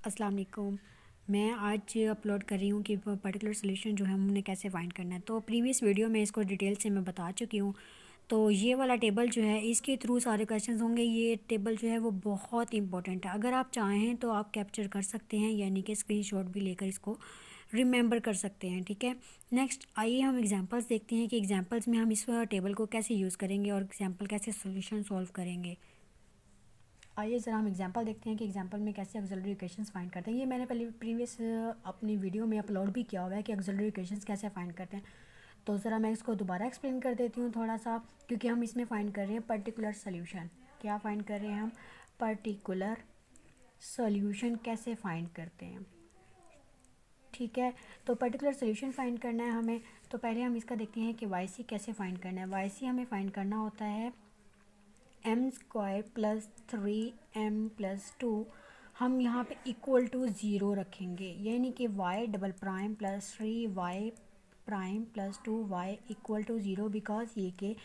अस्सलाम वालेकुम। मैं आज अपलोड कर रही हूँ कि पर्टिकुलर सोल्यूशन जो है हमने कैसे फाइंड करना है। तो प्रीवियस वीडियो में इसको डिटेल से मैं बता चुकी हूँ। तो ये वाला टेबल जो है इसके थ्रू सारे क्वेश्चंस होंगे। ये टेबल जो है वो बहुत इंपॉर्टेंट है। अगर आप चाहें तो आप कैप्चर कर सकते हैं, यानी कि स्क्रीनशॉट भी लेकर इसको रिमेंबर कर सकते हैं। ठीक है, नेक्स्ट आइए हम एग्जांपल्स देखते हैं कि एग्जांपल्स में हम इस टेबल को कैसे यूज़ करेंगे और एग्जांपल कैसे सोल्यूशन सॉल्व करेंगे। आइए ज़रा हम एग्जांपल देखते हैं कि एग्जांपल में कैसे ऑक्सिलरी इक्वेशंस फाइंड करते हैं। ये मैंने पहले प्रीवियस अपनी वीडियो में अपलोड भी किया हुआ है कि ऑक्सिलरी इक्वेशंस कैसे फाइंड करते हैं। तो ज़रा मैं इसको दोबारा एक्सप्लेन कर देती हूँ थोड़ा सा, क्योंकि हम इसमें फ़ाइंड कर रहे हैं पर्टिकुलर सोल्यूशन। क्या फ़ाइंड कर रहे हैं हम? पर्टिकुलर सोल्यूशन कैसे फ़ाइंड करते हैं। ठीक है, तो पर्टिकुलर सोल्यूशन फाइंड करना है हमें। तो पहले हम इसका देखते हैं कि वाई सी कैसे फाइंड करना है। वाई सी हमें फाइंड करना होता है एम स्क्वायर प्लस 3m+2। हम यहाँ पे इक्वल टू ज़ीरो रखेंगे, यानी कि y double prime plus 3y prime plus 2y equal to zero. Because ये के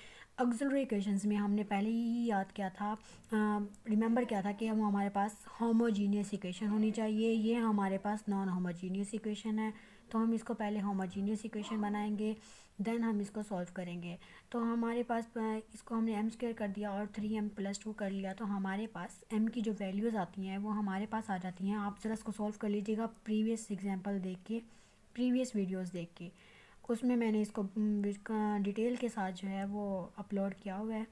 ऑक्सिलरी इक्वेशंस में हमने पहले ही याद किया था, रिमेंबर किया था कि हम हमारे पास होमोजीनियस इक्वेशन होनी चाहिए। ये हमारे पास नॉन होमोजीनियस इक्वेशन है, तो हम इसको पहले होमोजीनियस इक्वेशन बनाएंगे, देन हम इसको सॉल्व करेंगे। तो हमारे पास इसको हमने एम स्क्वायर कर दिया और 3m+2 कर लिया, तो हमारे पास एम की जो वैल्यूज़ आती हैं वो हमारे पास आ जाती हैं। आप ज़रा इसको सॉल्व कर लीजिएगा प्रीवियस एग्जांपल देख के, प्रीवियस वीडियोस देख के। उसमें मैंने इसको डिटेल के साथ जो है वो अपलोड किया हुआ है।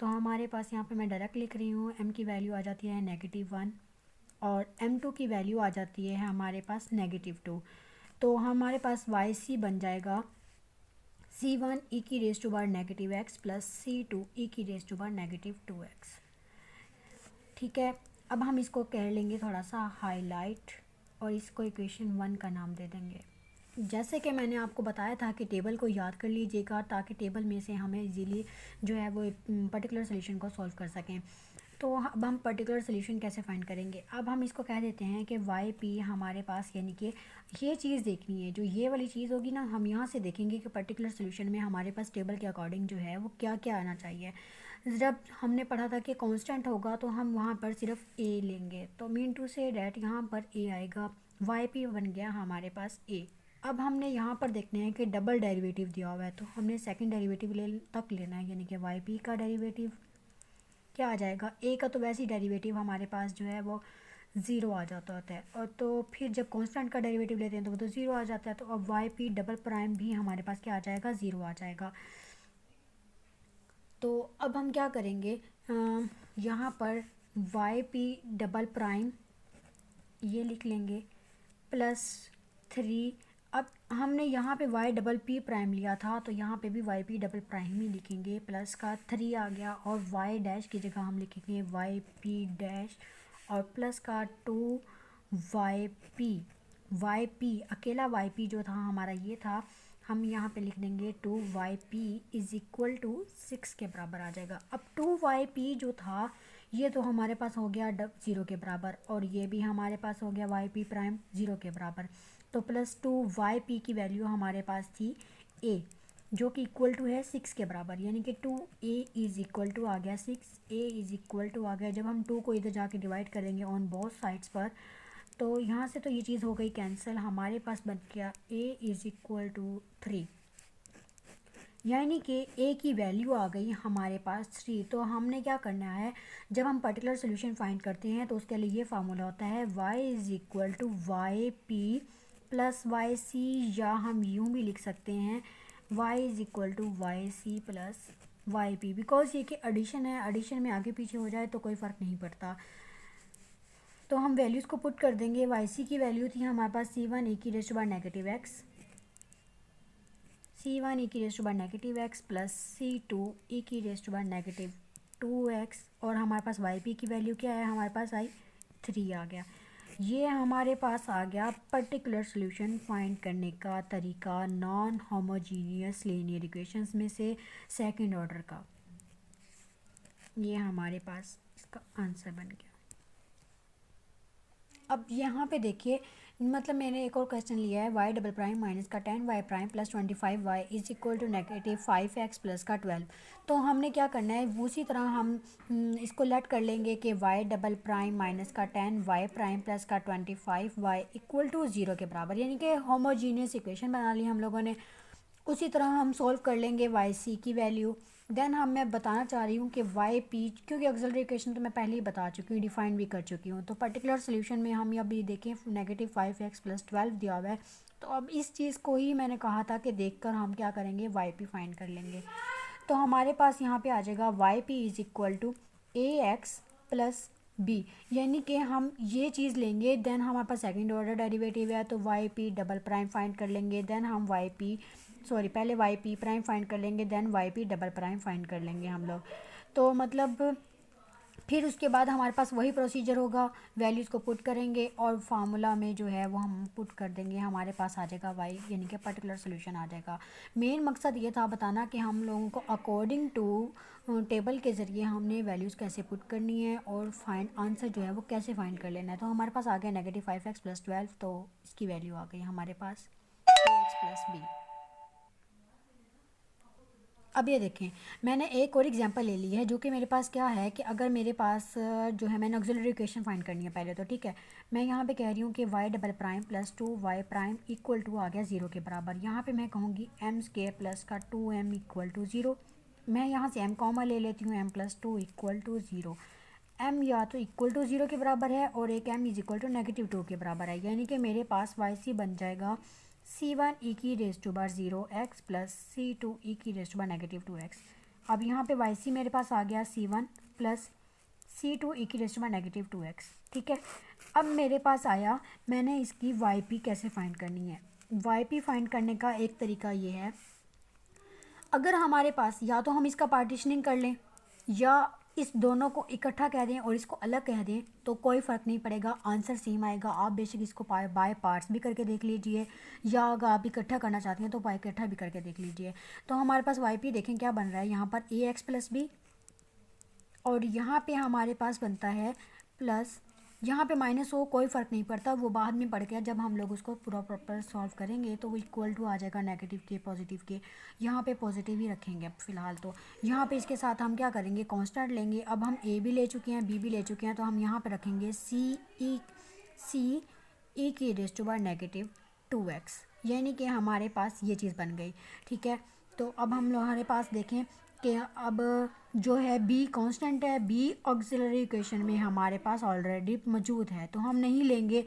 तो हमारे पास यहाँ पे मैं डायरेक्ट लिख रही हूँ, एम की वैल्यू आ जाती है -1 और m2 की वैल्यू आ जाती है हमारे पास -2। तो हमारे पास वाई सी बन जाएगा c1 e की raise to bar -x plus c2 e की रेज टू बार -2x। ठीक है, अब हम इसको कर लेंगे थोड़ा सा हाईलाइट और इसको इक्वेशन 1 का नाम दे देंगे। जैसे कि मैंने आपको बताया था कि टेबल को याद कर लीजिएगा, ताकि टेबल में से हमें इजीली जो है वो पर्टिकुलर सोल्यूशन को सॉल्व कर सकें। तो अब हम पर्टिकुलर सोल्यूशन कैसे फाइंड करेंगे। अब हम इसको कह देते हैं कि वाई पी हमारे पास, यानी कि ये चीज़ देखनी है, जो ये वाली चीज़ होगी ना, हम यहाँ से देखेंगे कि पर्टिकुलर सोल्यूशन में हमारे पास टेबल के अकॉर्डिंग जो है वो क्या क्या आना चाहिए। जब हमने पढ़ा था कि कांस्टेंट होगा तो हम वहाँ पर सिर्फ ए लेंगे, तो मीन टू से डैट यहाँ पर ए आएगा, वाई पी बन गया हमारे पास ए। अब हमने यहाँ पर देखना है कि डबल डेरिवेटिव दिया हुआ है, तो हमने सेकंड डेरिवेटिव तक लेना है, यानी कि वाई पी का डेरिवेटिव क्या आ जाएगा, ए का तो वैसे ही डेरिवेटिव हमारे पास जो है वो ज़ीरो आ जाता होता है, और तो फिर जब कांस्टेंट का डेरिवेटिव लेते हैं तो वो तो ज़ीरो आ जाता है। तो अब वाई पी डबल प्राइम भी हमारे पास क्या आ जाएगा, ज़ीरो आ जाएगा। तो अब हम क्या करेंगे, यहाँ पर वाई पी डबल प्राइम ये लिख लेंगे प्लस 3। अब हमने यहाँ पे वाई डबल पी प्राइम लिया था, तो यहाँ पे भी वाई पी डबल प्राइम ही लिखेंगे, प्लस का 3 आ गया, और वाई डैश की जगह हम लिखेंगे वाई पी डैश, और प्लस का 2 वाई पी अकेला वाई पी जो था हमारा ये था, हम यहाँ पे लिख देंगे 2yp इज़ इक्वल टू 6 के बराबर आ जाएगा। अब 2yp जो था ये तो हमारे पास हो गया ज़ीरो के बराबर, और ये भी हमारे पास हो गया वाई पी प्राइम ज़ीरो के बराबर। तो प्लस 2yp की वैल्यू हमारे पास थी a, जो कि इक्वल टू है 6 के बराबर, यानी कि 2a इज़ इक्वल टू आ गया 6a इज़ इक्वल टू आ गया। जब हम 2 को इधर जाके डिवाइड करेंगे ऑन बोथ साइड्स पर, तो यहाँ से तो ये चीज़ हो गई कैंसिल, हमारे पास बन गया a इज़ इक्वल टू 3, यानी कि a की वैल्यू आ गई हमारे पास 3। तो हमने क्या करना है, जब हम पर्टिकुलर सोल्यूशन फाइंड करते हैं तो उसके लिए ये फार्मूला होता है y is equal to Y P plus Y C, या हम यूँ भी लिख सकते हैं y is equal to Y C plus Y P. Because ये कि एडिशन है, एडिशन में आगे पीछे हो जाए तो कोई फ़र्क नहीं पड़ता। तो हम वैल्यूज़ को पुट कर देंगे। वाई सी की वैल्यू थी हमारे पास c1 e की raise to power -x, c1 e की raise to power -x plus c2 e की रेज़ टू पावर -2x, और हमारे पास वाई पी की वैल्यू क्या है, हमारे पास आई 3 आ गया। ये हमारे पास आ गया पर्टिकुलर सोल्यूशन फाइंड करने का तरीका नॉन होमोजीनियस लीनियर इक्वेशंस में से सेकंड ऑर्डर का। ये हमारे पास इसका आंसर बन गया। अब यहाँ पे देखिए, मतलब मैंने एक और क्वेश्चन लिया है वाई डबल प्राइम माइनस का 10y prime plus 25y is equal to negative 5x plus का 12। तो हमने क्या करना है, उसी तरह हम इसको लेट कर लेंगे कि वाई डबल प्राइम माइनस का 10y प्राइम प्लस का 25y इक्वल टू 0 के बराबर, यानी कि होमोजीनियस इक्वेशन बना ली हम लोगों ने। उसी तरह हम सॉल्व कर लेंगे वाई सी की वैल्यू। देन मैं बताना चाह रही हूँ कि वाई पी, क्योंकि ऑक्सिलरी इक्वेशन तो मैं पहले ही बता चुकी हूँ, डिफाइन भी कर चुकी हूँ। तो पर्टिकुलर सोल्यूशन में हम अभी देखें नेगेटिव 5x प्लस 12 दिया हुआ है। तो अब इस चीज़ को ही मैंने कहा था कि देखकर हम क्या करेंगे, वाई पी फाइंड कर लेंगे। तो हमारे पास यहाँ पे आ जाएगा y p is equal to a x plus बी, यानी कि हम ये चीज़ लेंगे। देन हमारे पास सेकंड ऑर्डर डेरिवेटिव है, तो y p double prime find कर लेंगे। देन हम पहले वाई पी प्राइम फाइंड कर लेंगे, then y p double prime find कर लेंगे हम लोग। तो मतलब फिर उसके बाद हमारे पास वही प्रोसीजर होगा, वैल्यूज़ को पुट करेंगे और फार्मूला में जो है वो हम पुट कर देंगे, हमारे पास आ जाएगा वाई, यानी कि पर्टिकुलर सोल्यूशन आ जाएगा। मेन मकसद ये था बताना कि हम लोगों को अकॉर्डिंग टू टेबल के ज़रिए हमने वैल्यूज़ कैसे पुट करनी है और फाइंड आंसर जो है वो कैसे फाइंड कर लेना है। तो हमारे पास आ गया नेगेटिव 5x प्लस 12, तो इसकी वैल्यू आ गई हमारे पास एक्स प्लस बी। अब ये देखें, मैंने एक और एग्जांपल ले ली है, जो कि मेरे पास क्या है कि अगर मेरे पास जो है मैंने ऑक्सिलरी इक्वेशन फाइंड करनी है पहले, तो ठीक है, मैं यहाँ पे कह रही हूँ कि y double prime plus 2y prime equal to आ गया 0 के बराबर। यहाँ पे मैं कहूँगी एम स्क्वायर प्लस का 2m इक्वल टू 0। मैं यहाँ से m कॉमन ले लेती हूँ, m plus 2 equal to 0। m या तो इक्वल टू 0 के बराबर है और एक m is equal to negative 2 के बराबर है, यानी कि मेरे पास वाई सी बन जाएगा c1 e की रेज टू बार 0x प्लस c2 e की रेज टू बार नेगेटिव 2x। अब यहाँ पे वाई सी मेरे पास आ गया c1 प्लस c2 e की रेज टू बार नेगेटिव 2x। ठीक है, अब मेरे पास आया, मैंने इसकी वाई पी कैसे फाइंड करनी है। वाई पी फाइंड करने का एक तरीका ये है, अगर हमारे पास या तो हम इसका पार्टीशनिंग कर लें या इस दोनों को इकट्ठा कह दें और इसको अलग कह दें, तो कोई फ़र्क नहीं पड़ेगा, आंसर सेम आएगा। आप बेशक इसको बाय पार्ट्स भी करके देख लीजिए, या अगर आप इकट्ठा करना चाहते हैं तो बाय इकट्ठा भी करके देख लीजिए। तो हमारे पास वाई पी देखें क्या बन रहा है, यहाँ पर ए एक्स प्लस बी, और यहाँ पे हमारे पास बनता है प्लस, यहाँ पे माइनस हो कोई फ़र्क नहीं पड़ता, वो बाद में पड़ गया, जब हम लोग उसको पूरा प्रॉपर सॉल्व करेंगे तो वो इक्वल टू आ जाएगा नेगेटिव के पॉजिटिव के। यहाँ पे पॉजिटिव ही रखेंगे अब फ़िलहाल। तो यहाँ पे इसके साथ हम क्या करेंगे, कांस्टेंट लेंगे। अब हम ए भी ले चुके हैं, बी भी ले चुके हैं, तो हम यहाँ पे रखेंगे सी ई की रेज़ टू बार नेगेटिव 2x, यानी कि हमारे पास ये चीज़ बन गई। ठीक है, तो अब हम हमारे पास देखें कि अब जो है बी कांस्टेंट है, बी ऑक्सिलरी इक्वेशन में हमारे पास ऑलरेडी मौजूद है, तो हम नहीं लेंगे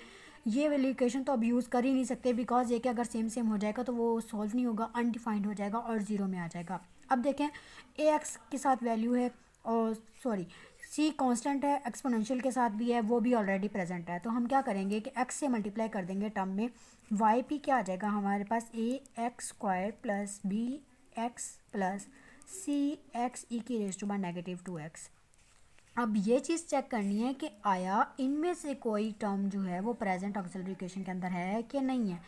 ये वाली इक्वेशन, तो अब यूज़ कर ही नहीं सकते, बिकॉज ये कि अगर सेम सेम हो जाएगा तो वो सॉल्व नहीं होगा, अनडिफाइंड हो जाएगा और ज़ीरो में आ जाएगा। अब देखें ए एक्स के साथ वैल्यू है, और सॉरी सी कांस्टेंट है, एक्सपोनेंशियल के साथ भी है, वो भी ऑलरेडी प्रेजेंट है। तो हम क्या करेंगे कि एक्स से मल्टीप्लाई कर देंगे टर्म में, वाई पी क्या आ जाएगा हमारे पास, a x square plus b x plus c x e की रेज टू बार नेगेटिव 2x। अब ये चीज़ चेक करनी है कि आया इनमें से कोई टर्म जो है वो प्रेजेंट ऑक्सिलरी इक्वेशन के अंदर है कि नहीं है।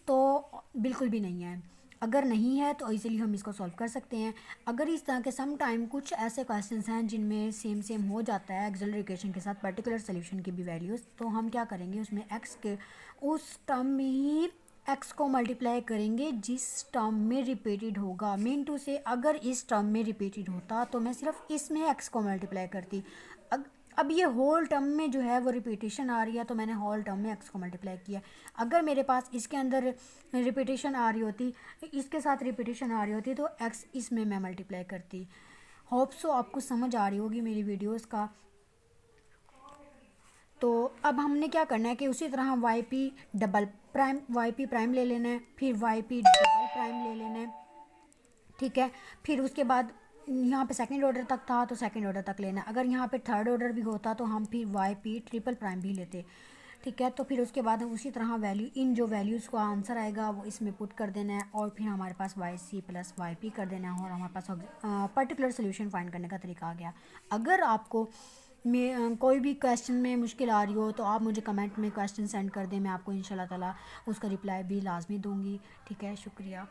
तो बिल्कुल भी नहीं है, अगर नहीं है तो इजीली हम इसको सॉल्व कर सकते हैं। अगर इस तरह के सम टाइम कुछ ऐसे क्वेश्चंस हैं जिनमें सेम सेम हो जाता है ऑक्सिलरी इक्वेशन के साथ पर्टिकुलर सोल्यूशन की भी वैल्यूज़, तो हम क्या करेंगे, उसमें एक्स के उस टर्म में ही एक्स को मल्टीप्लाई करेंगे जिस टर्म में रिपीटेड होगा। मीन टू से अगर इस टर्म में रिपीटेड होता तो मैं सिर्फ इसमें एक्स को मल्टीप्लाई करती। अब ये होल टर्म में जो है वो रिपीटेशन आ रही है, तो मैंने होल टर्म में एक्स को मल्टीप्लाई किया। अगर मेरे पास इसके अंदर रिपीटेशन आ रही होती, इसके साथ रिपीटेशन आ रही होती, तो एक्स इसमें मैं मल्टीप्लाई करती। होप सो आपको समझ आ रही होगी मेरी वीडियोस का। तो अब हमने क्या करना है कि उसी तरह हम वाई पी प्राइम ले लेना है, फिर वाई पी डबल प्राइम ले लेना है। ठीक है, फिर उसके बाद यहाँ पे सेकंड ऑर्डर तक था तो सेकंड ऑर्डर तक लेना है, अगर यहाँ पे थर्ड ऑर्डर भी होता तो हम फिर वाई पी ट्रिपल प्राइम भी लेते। ठीक है, तो फिर उसके बाद हम उसी तरह वैल्यू, इन जो वैल्यूज़ का आंसर आएगा वो इसमें पुट कर देना है, और फिर हमारे पास वाई सी प्लस वाई पी कर देना है, और हमारे पास पर्टिकुलर सोल्यूशन फाइंड करने का तरीका आ गया। अगर आपको में कोई भी क्वेश्चन में मुश्किल आ रही हो तो आप मुझे कमेंट में क्वेश्चन सेंड कर दें, मैं आपको इंशाल्लाह ताला उसका रिप्लाई भी लाजमी दूंगी। ठीक है, शुक्रिया।